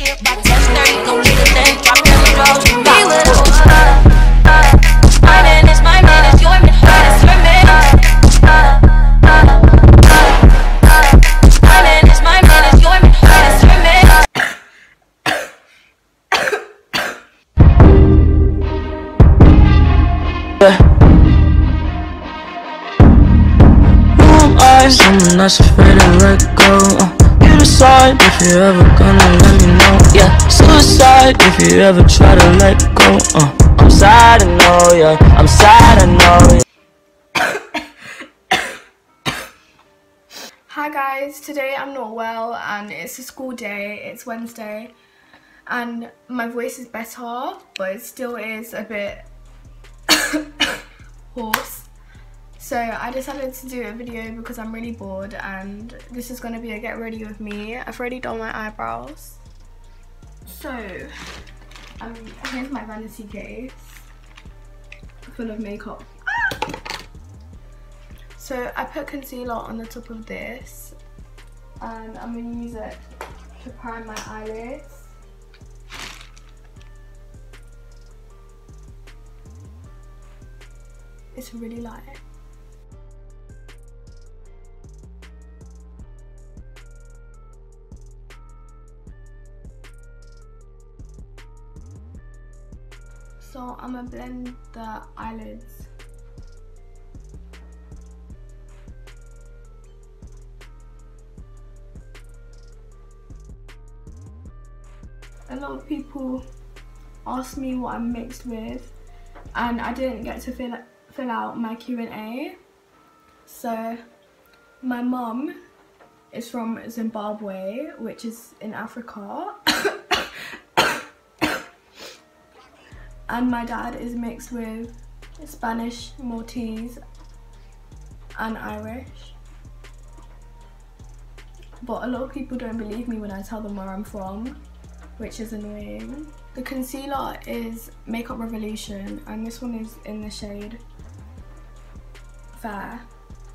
By 10:30, no later than drop down the drawers. Be with us. My man is your man. That is your man. My man is your man. That is your man. Someone that's afraid to let go. You decide if you're ever gonna let me know. Yeah, suicide if you ever try to let go. I'm sad, I know, yeah. I'm sad, I know. Hi guys, today I'm not well and it's a school day. It's Wednesday and my voice is better, but it still is a bit hoarse. So I decided to do a video because I'm really bored, and this is going to be a get ready with me. I've already done my eyebrows. So here's my vanity case full of makeup. So I put concealer on the top of this and I'm going to use it to prime my eyelids. It's really light. So I'm gonna blend the eyelids. A lot of people ask me what I'm mixed with, and I didn't get to fill out my Q&A. So my mum is from Zimbabwe, which is in Africa. And my dad is mixed with Spanish, Maltese and Irish. But a lot of people don't believe me when I tell them where I'm from, which is annoying. The concealer is Makeup Revolution and this one is in the shade Fair.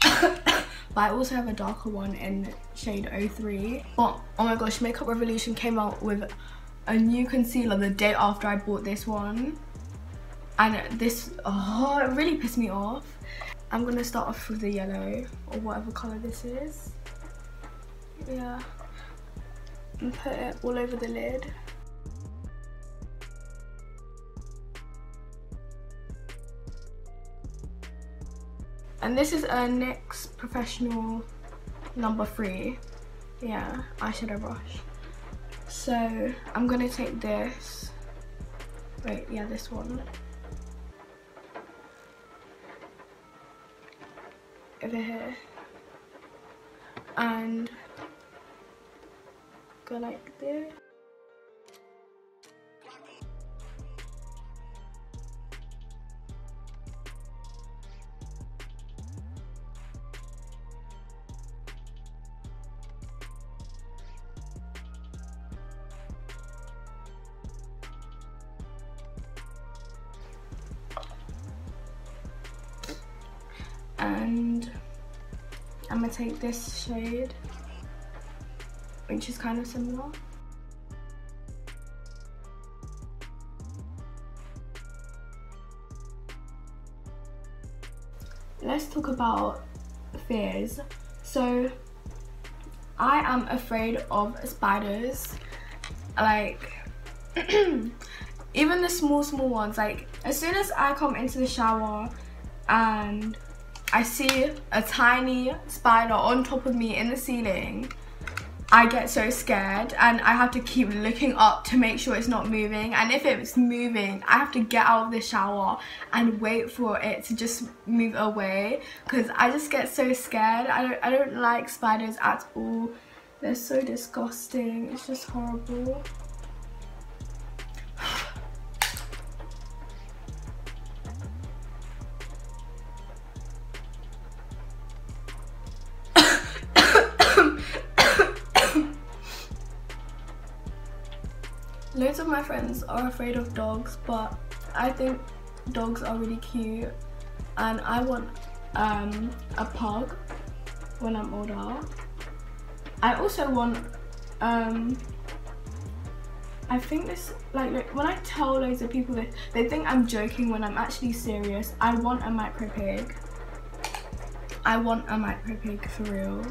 But I also have a darker one in shade 03. But oh my gosh, Makeup Revolution came out with a new concealer the day after I bought this one, and this, oh, it really pissed me off. I'm gonna start off with the yellow or whatever colour this is. Yeah, and put it all over the lid. And this is a NYX Professional number 3, yeah, eyeshadow brush. So I'm gonna take this, wait, yeah, this one, over here, and go like this. And I'm gonna take this shade, which is kind of similar. Let's talk about fears. So I am afraid of spiders, like even the small ones. Like as soon as I come into the shower and I see a tiny spider on top of me in the ceiling, I get so scared and I have to keep looking up to make sure it's not moving. And if it's moving, I have to get out of the shower and wait for it to just move away, because I just get so scared. I don't like spiders at all. They're so disgusting. It's just horrible. Loads of my friends are afraid of dogs, but I think dogs are really cute and I want a pug when I'm older. I also want I think this, like when I tell loads of people this, they think I'm joking when I'm actually serious. I want a micro pig. I want a micro pig for real.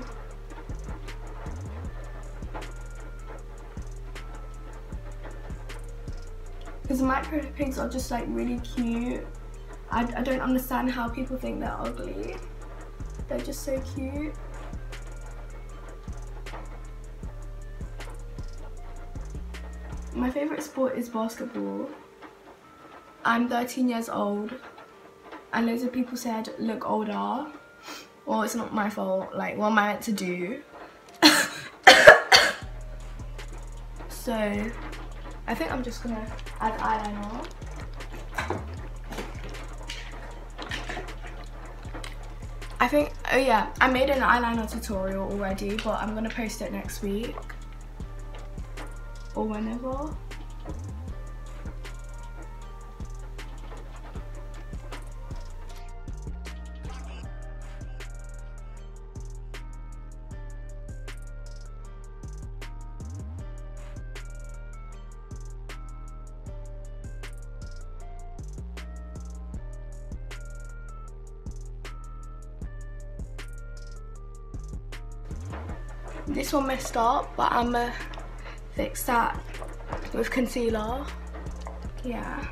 Because micro pigs are just like really cute. I don't understand how people think they're ugly. They're just so cute. My favourite sport is basketball. I'm 13 years old and loads of people say I look older. Well, it's not my fault. Like, what am I meant to do? So, I think I'm just gonna add eyeliner. I think, oh yeah, I made an eyeliner tutorial already, but I'm gonna post it next week. Or whenever. This one messed up, but I'm gonna fix that with concealer. Yeah.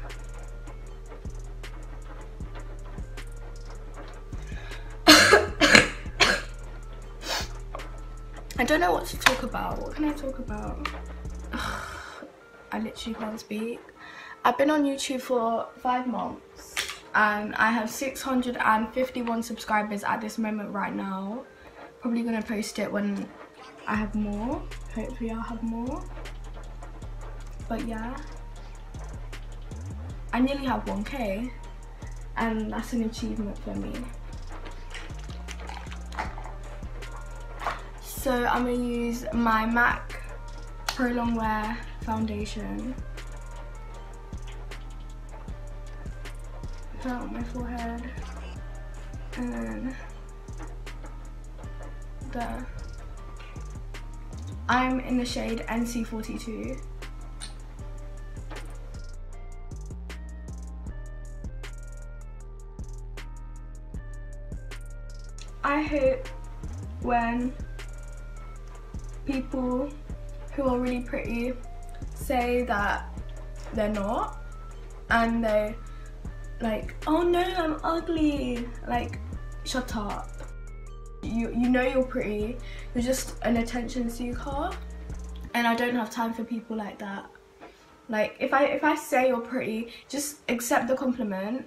I don't know what to talk about. What can I talk about? I literally can't speak. I've been on YouTube for 5 months and I have 651 subscribers at this moment right now. Probably gonna post it when I have more. Hopefully I'll have more. But yeah, I nearly have 1K and that's an achievement for me. So I'm gonna use my MAC Pro Longwear foundation. Put it on my forehead and then there. I'm in the shade NC42. I hate when people who are really pretty say that they're not and they like, oh no, I'm ugly. Like, shut up. You know you're pretty, you're just an attention seeker and I don't have time for people like that. Like, if I say you're pretty, just accept the compliment.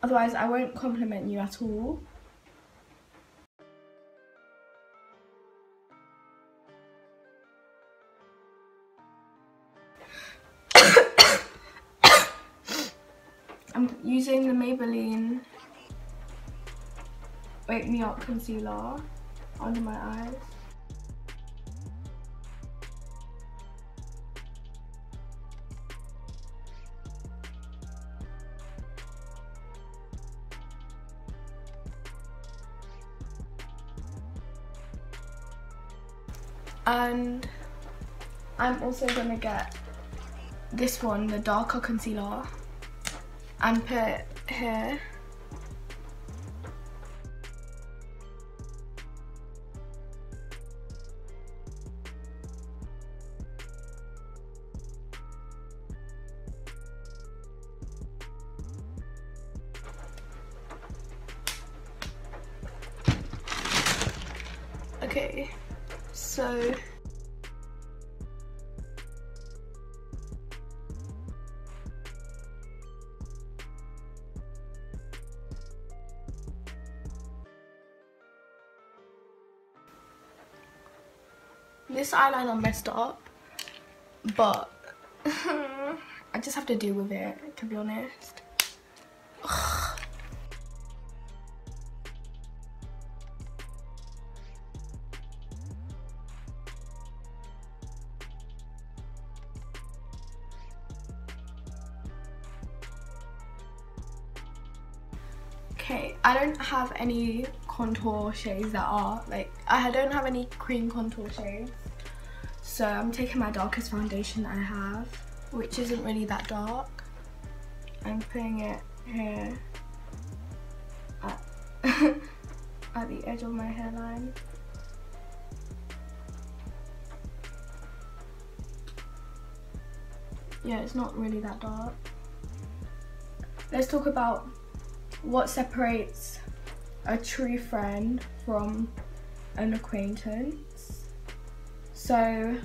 Otherwise I won't compliment you at all. I'm using the Maybelline Wake Me Up concealer under my eyes. And I'm also gonna get this one, the darker concealer, and put it here. Okay, so this eyeliner messed up, but I just have to deal with it, to be honest. Okay, I don't have any contour shades that are like, I don't have any cream contour shades, So I'm taking my darkest foundation that I have, which isn't really that dark. I'm putting it here at, at the edge of my hairline. Yeah, it's not really that dark. Let's talk about what separates a true friend from an acquaintance. So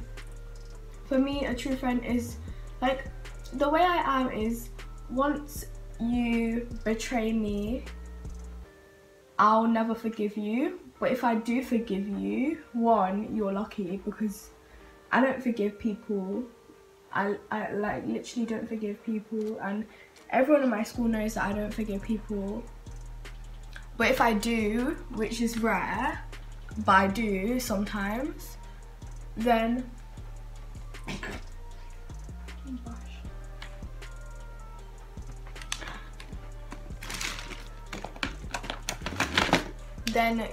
for me, a true friend is like, the way I am is, once you betray me, I'll never forgive you. But if I do forgive you, one, you're lucky, because I don't forgive people. I like literally don't forgive people, and everyone in my school knows that I don't forgive people. But if I do, which is rare, but I do sometimes, then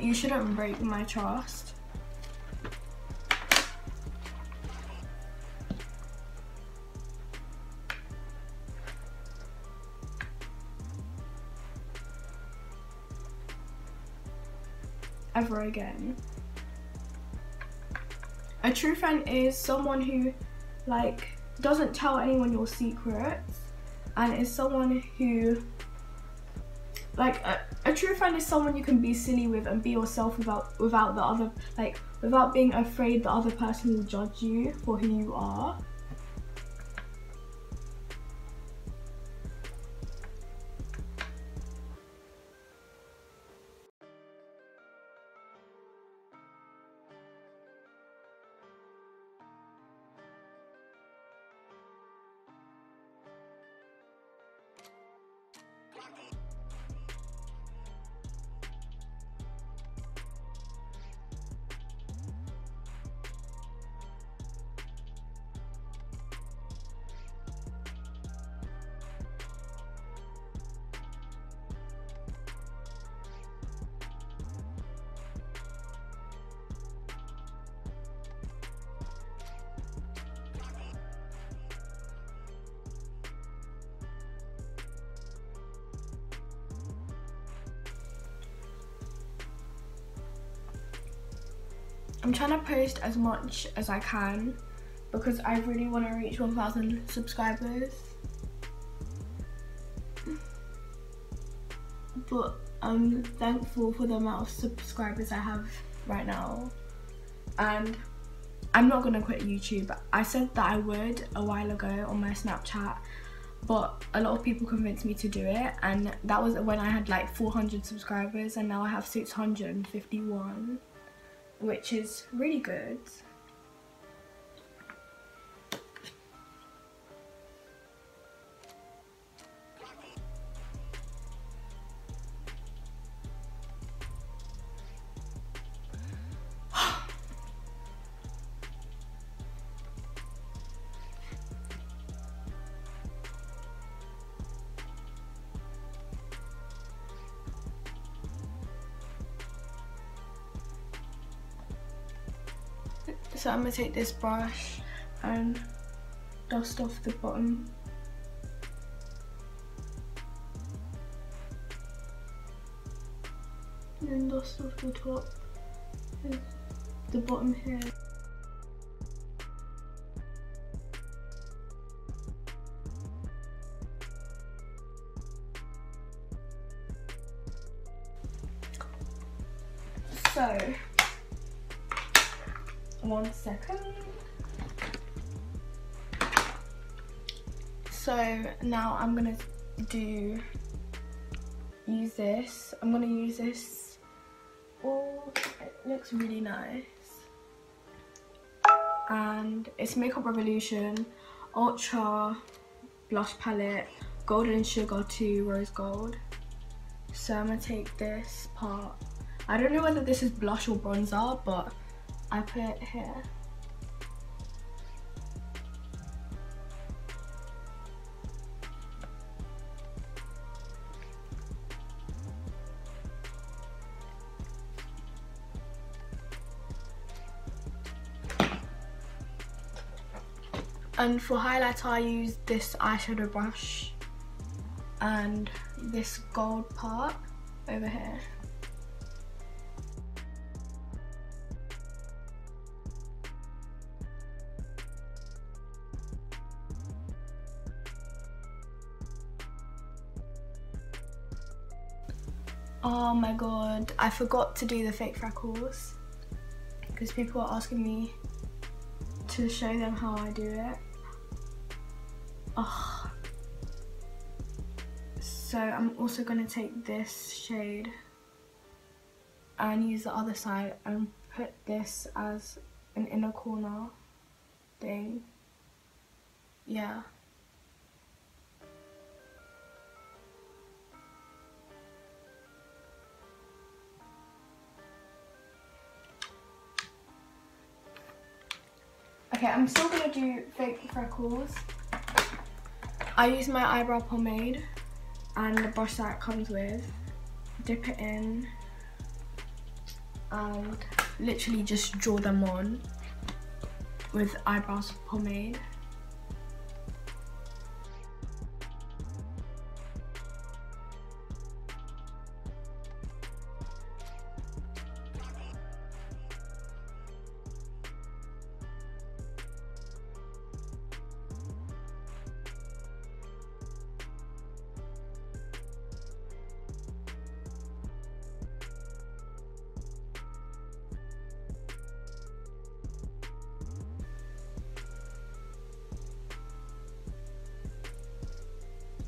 you shouldn't break my trust. Ever again. A true friend is someone who like doesn't tell anyone your secrets, and is someone who like a true friend is someone you can be silly with and be yourself without the other, like without being afraid the other person will judge you for who you are. I'm trying to post as much as I can because I really want to reach 1,000 subscribers. But I'm thankful for the amount of subscribers I have right now. And I'm not going to quit YouTube. I said that I would a while ago on my Snapchat, but a lot of people convinced me to do it, and that was when I had like 400 subscribers, and now I have 651. Which is really good. So I'm gonna take this brush and dust off the bottom. And then dust off the top, the bottom here. So, 1 second. So now I'm gonna use this. I'm gonna use this. Oh, it looks really nice. And it's Makeup Revolution Ultra Blush Palette, Golden Sugar 2 Rose Gold. So I'm gonna take this part. I don't know whether this is blush or bronzer, but I put it here. And for highlighter, I use this eyeshadow brush and this gold part over here. Oh my god, I forgot to do the fake freckles because people are asking me to show them how I do it. Oh. So I'm also going to take this shade and use the other side and put this as an inner corner thing. Yeah. Okay, I'm still gonna do fake freckles. I use my eyebrow pomade and the brush that it comes with. Dip it in and literally just draw them on with eyebrow pomade.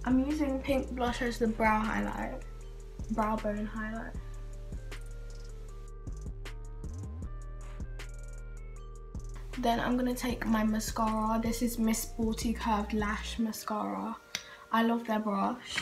I'm using pink blush as the brow bone highlight. Then I'm gonna take my mascara. This is Miss Sporty Curved Lash Mascara. I love their brush.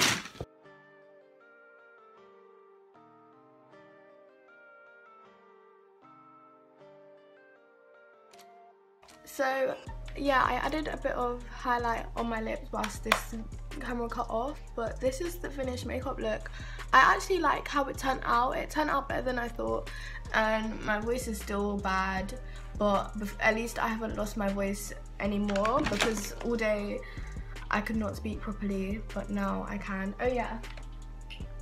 So yeah, I added a bit of highlight on my lips whilst this camera cut off, but this is the finished makeup look. I actually like how it turned out. It turned out better than I thought, and my voice is still bad, but at least I haven't lost my voice anymore because all day I could not speak properly, but now I can. Oh yeah,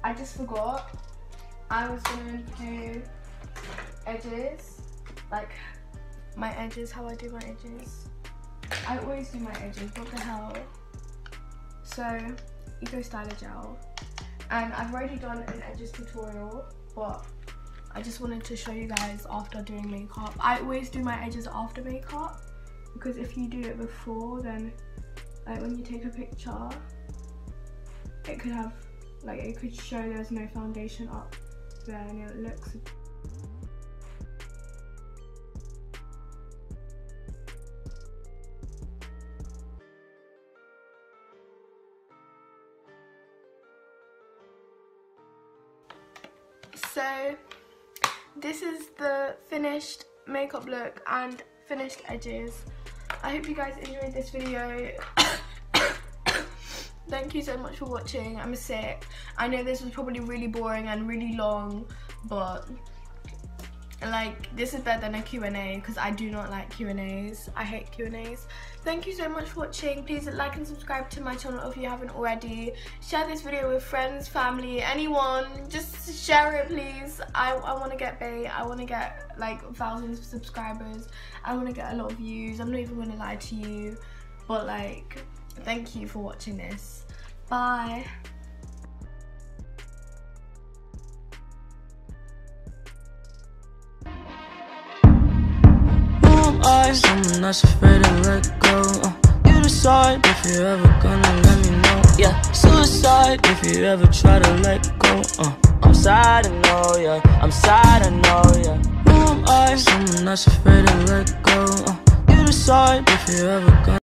I just forgot. I was gonna do edges, like my edges, how I do my edges. I always do my edges, what the hell. So, Eco Styler Gel. And I've already done an edges tutorial, but I just wanted to show you guys after doing makeup. I always do my edges after makeup, because if you do it before, then like when you take a picture, it could have, like it could show there's no foundation up there and it looks. So this is the finished makeup look and finished edges. I hope you guys enjoyed this video. Thank you so much for watching. I'm sick. I know this was probably really boring and really long, but like this is better than a Q&A because I do not like Q&As. I hate Q&As. Thank you so much for watching. Please like and subscribe to my channel if you haven't already. Share this video with friends, family, anyone. Just share it, please. I want to get big. I want to get like thousands of subscribers. I want to get a lot of views. I'm not even going to lie to you, but like thank you for watching this. Bye. Someone that's afraid to let go. You decide if you're ever gonna let me know. Yeah, suicide if you ever try to let go. I'm sad, I know, yeah. I'm sad, I know, yeah. Who am I? Someone that's afraid to let go. You decide if you're ever gonna